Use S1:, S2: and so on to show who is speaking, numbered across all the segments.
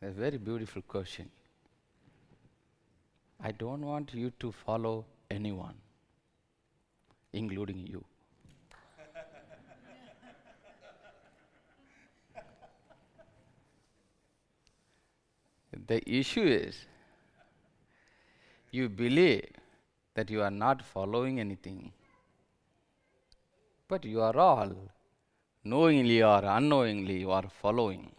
S1: A very beautiful question. I don't want you to follow anyone, including you. The issue is, you believe that you are not following anything, but you are all, knowingly or unknowingly, you are following.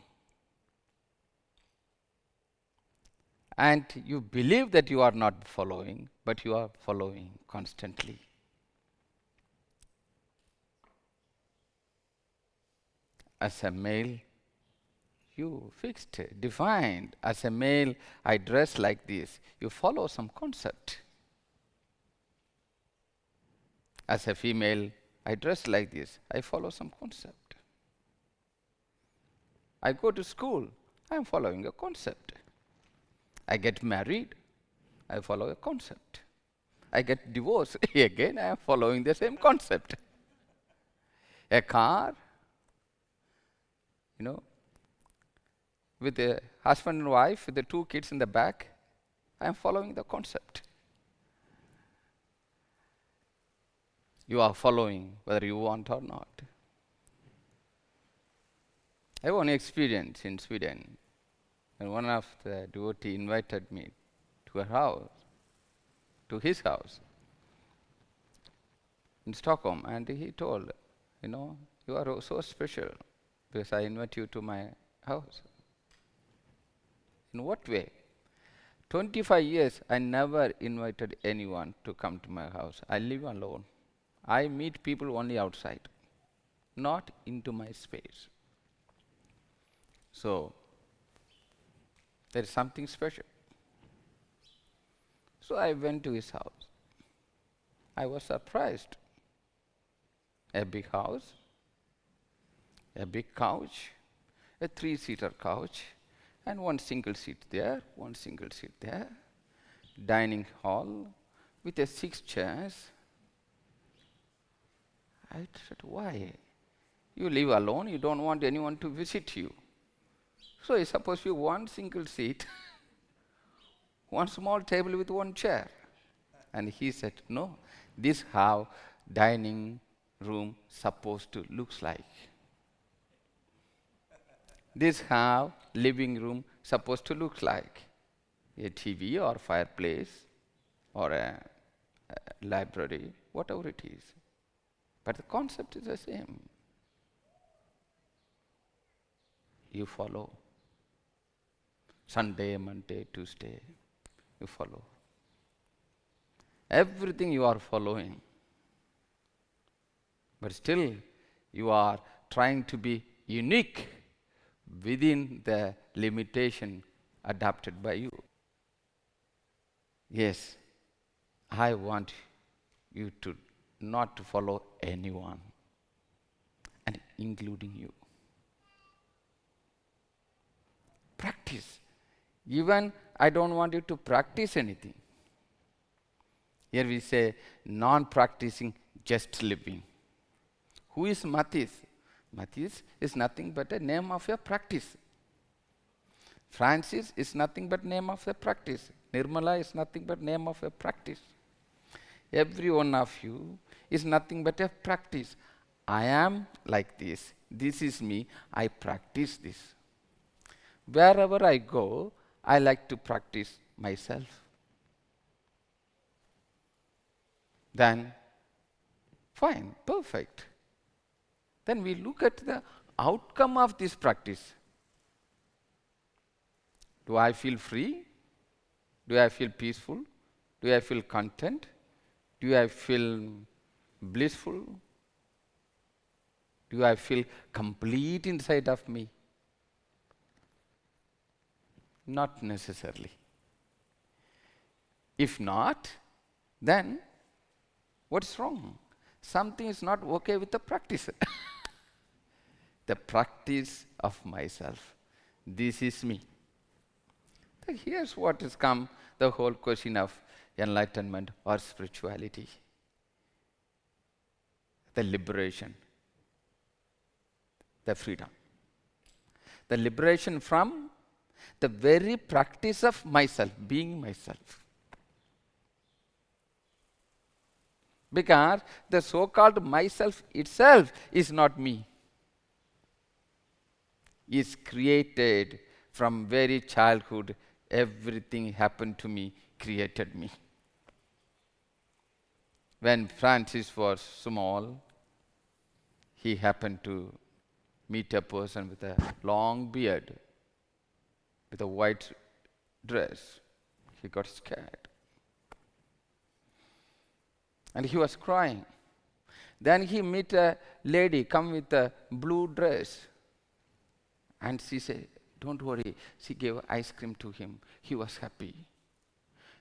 S1: And you believe that you are not following, but you are following constantly. As a male, you fixed, defined. As a male, I dress like this. You follow some concept. As a female, I dress like this. I follow some concept. I go to school. I am following a concept. I get married. I follow a concept. I get divorced. Again, I am following the same concept. A car, with a husband and wife, with the 2 kids in the back, I am following the concept. You are following whether you want or not. I have one experience in Sweden, and one of the devotees invited me to her house, to his house in Stockholm, and he told, you are so special because I invite you to my house. In what way? 25 years I never invited anyone to come to my house. I live alone. I meet people only outside, not into my space. So, there is something special. So I went to his house. I was surprised. A big house, a big couch, a 3-seater couch, and one single seat there, one single seat there. Dining hall with 6 chairs. I said, why? You live alone, you don't want anyone to visit you. So I suppose you one single seat, one small table with 1 chair. And he said, no, this how dining room supposed to looks like. This how living room supposed to look like. A TV or fireplace or a library, whatever it is. But the concept is the same. You follow. Sunday, Monday, Tuesday, you follow. Everything you are following. But still, you are trying to be unique within the limitation adopted by you. Yes, I want you to not to follow anyone, and including you. Practice. Even I don't want you to practice anything. Here we say non-practicing, just living. Who is Matis? Matis is nothing but a name of a practice. Francis is nothing but name of a practice. Nirmala is nothing but name of a practice. Every one of you is nothing but a practice. I am like this. This is me. I practice this. Wherever I go, I like to practice myself. Then, fine, perfect. Then we look at the outcome of this practice. Do I feel free? Do I feel peaceful? Do I feel content? Do I feel blissful? Do I feel complete inside of me? Not necessarily. If not, then what's wrong? Something is not okay with the practice. The practice of myself. This is me. So here's what has come the whole question of enlightenment or spirituality. The liberation. The freedom. The liberation from The very practice of myself, being myself. Because the so-called myself itself is not me. Is created from very childhood. Everything happened to me, created me. When Francis was small, he happened to meet a person with a long beard, with a white dress. He got scared. And he was crying. Then he met a lady come with a blue dress. And she said, don't worry. She gave ice cream to him. He was happy.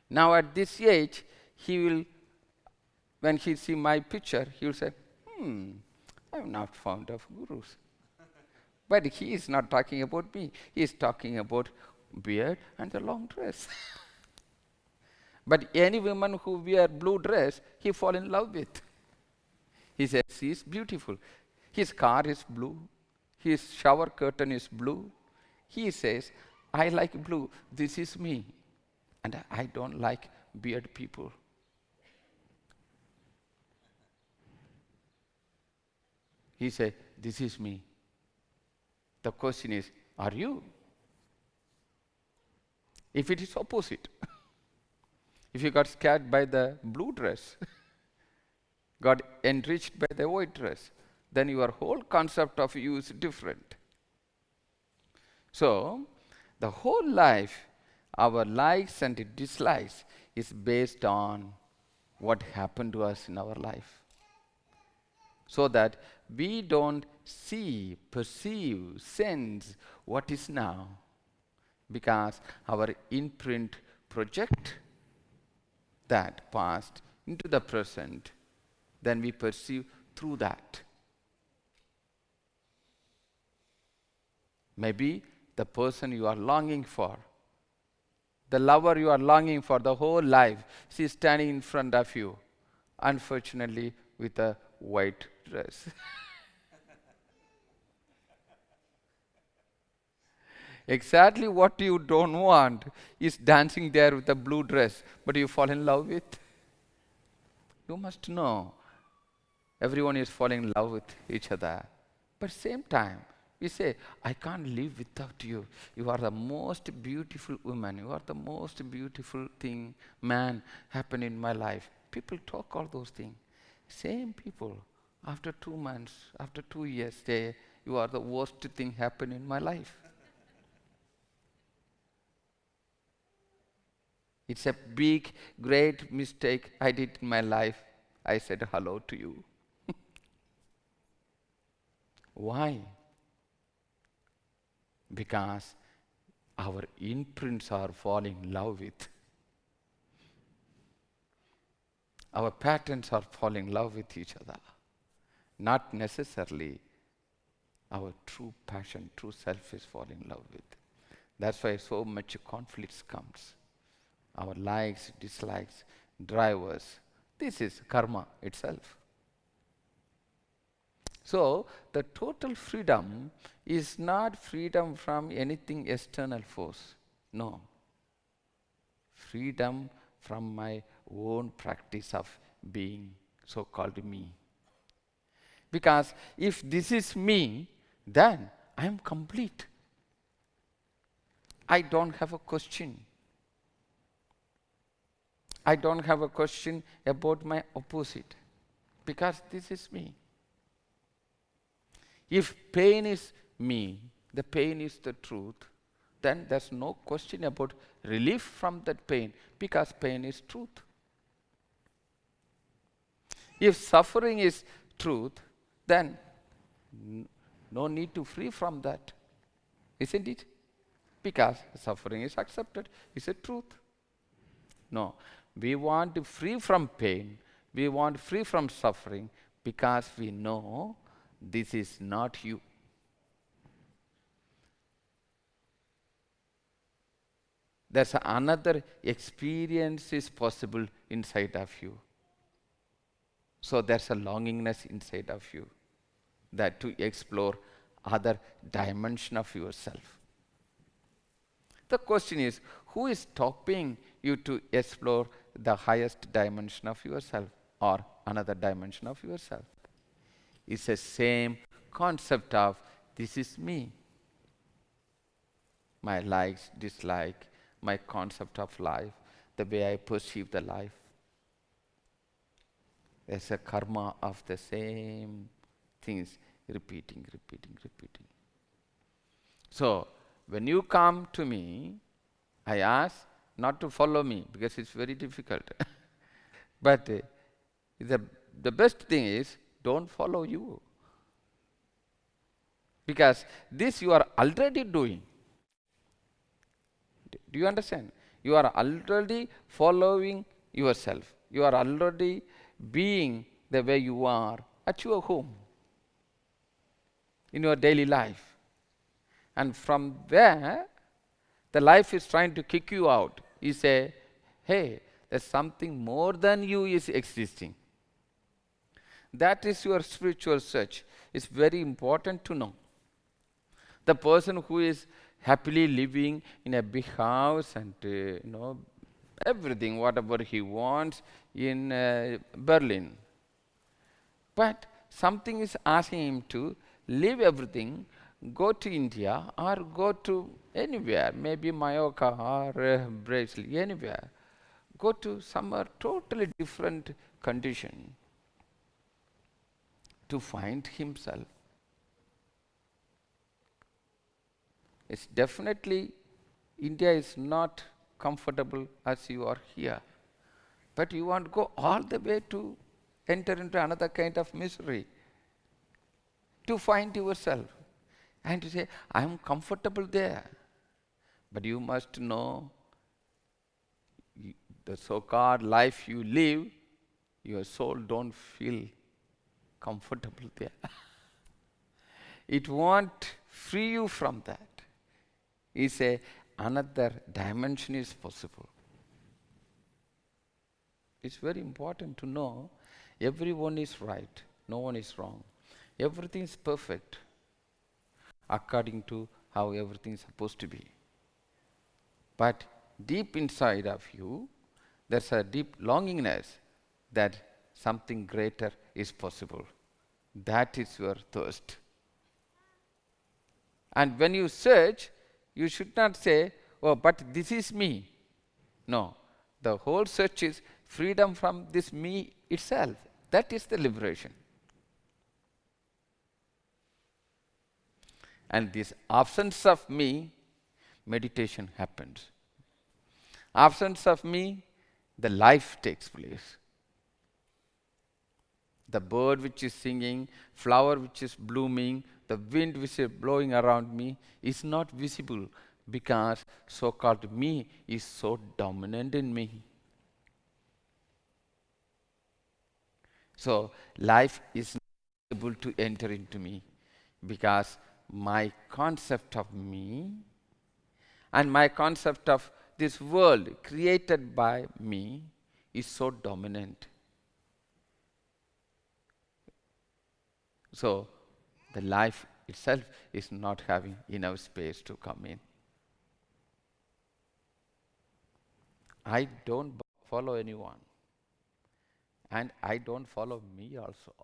S1: Now at this age, he will, when he see my picture, he will say, I'm not fond of gurus. But he is not talking about me. He is talking about beard and the long dress. But any woman who wear blue dress, he fall in love with. He says, she is beautiful. His car is blue. His shower curtain is blue. He says, I like blue. This is me. And I don't like beard people. He said, this is me. The question is, are you? If it is opposite, if you got scared by the blue dress, got enriched by the white dress, then your whole concept of you is different. So, the whole life, our likes and dislikes is based on what happened to us in our life. So that we don't see, perceive, sense what is now. Because our imprint project that past into the present, then we perceive through that. Maybe the person you are longing for, the lover you are longing for the whole life, she is standing in front of you, unfortunately with a white dress. Exactly what you don't want is dancing there with a blue dress, but you fall in love with. You must know, everyone is falling in love with each other. But same time, we say, I can't live without you. You are the most beautiful woman. You are the most beautiful thing, man, happened in my life. People talk all those things. Same people, after 2 months, after 2 years, say, you are the worst thing happened in my life. It's a big, great mistake I did in my life. I said hello to you. Why? Because our imprints are falling in love with. Our patterns are falling in love with each other. Not necessarily our true passion, true self is falling in love with. That's why so much conflicts comes. Our likes, dislikes, drive us. This is karma itself. So, the total freedom is not freedom from anything external force. No. Freedom from my own practice of being so-called me. Because if this is me, then I am complete. I don't have a question. I don't have a question about my opposite, because this is me. If pain is me, the pain is the truth, then there's no question about relief from that pain, because pain is truth. If suffering is truth, then no need to free from that, isn't it? Because suffering is accepted, it's a truth. No, we want to free from pain, we want free from suffering, because we know this is not you. There's another experience is possible inside of you. So there's a longingness inside of you that to explore other dimension of yourself. the question is, who is stopping you to explore the highest dimension of yourself or another dimension of yourself? It's the same concept of this is me. My likes, dislike, my concept of life, the way I perceive the life. There's a karma of the same things repeating, repeating, repeating. So, when you come to me, I ask not to follow me because it's very difficult. But the, the best thing is don't follow you. Because this you are already doing. Do you understand? You are already following yourself. You are already being the way you are at your home, in your daily life. And from there, the life is trying to kick you out. You say, hey, there's something more than you is existing. That is your spiritual search. It's very important to know. The person who is happily living in a big house and everything, whatever he wants in Berlin. But something is asking him to leave everything, go to India or go to anywhere, maybe Mallorca or Brazil, anywhere. Go to somewhere totally different condition to find himself. It's definitely, India is not comfortable as you are here. But you want to go all the way to enter into another kind of misery to find yourself and to say, I am comfortable there. But you must know the so-called life you live, your soul don't feel comfortable there. It won't free you from that. It's another dimension is possible. It's very important to know everyone is right, no one is wrong. Everything is perfect according to how everything is supposed to be. But deep inside of you, there's a deep longingness that something greater is possible. That is your thirst. And when you search, you should not say, oh, but this is me. No, the whole search is freedom from this me itself. That is the liberation. And this absence of me, meditation happens. Absence of me, the life takes place. The bird which is singing, flower which is blooming, the wind which is blowing around me is not visible because so-called me is so dominant in me. So life is not able to enter into me because my concept of me and my concept of this world created by me is so dominant. So the life itself is not having enough space to come in. I don't follow anyone, and I don't follow me also.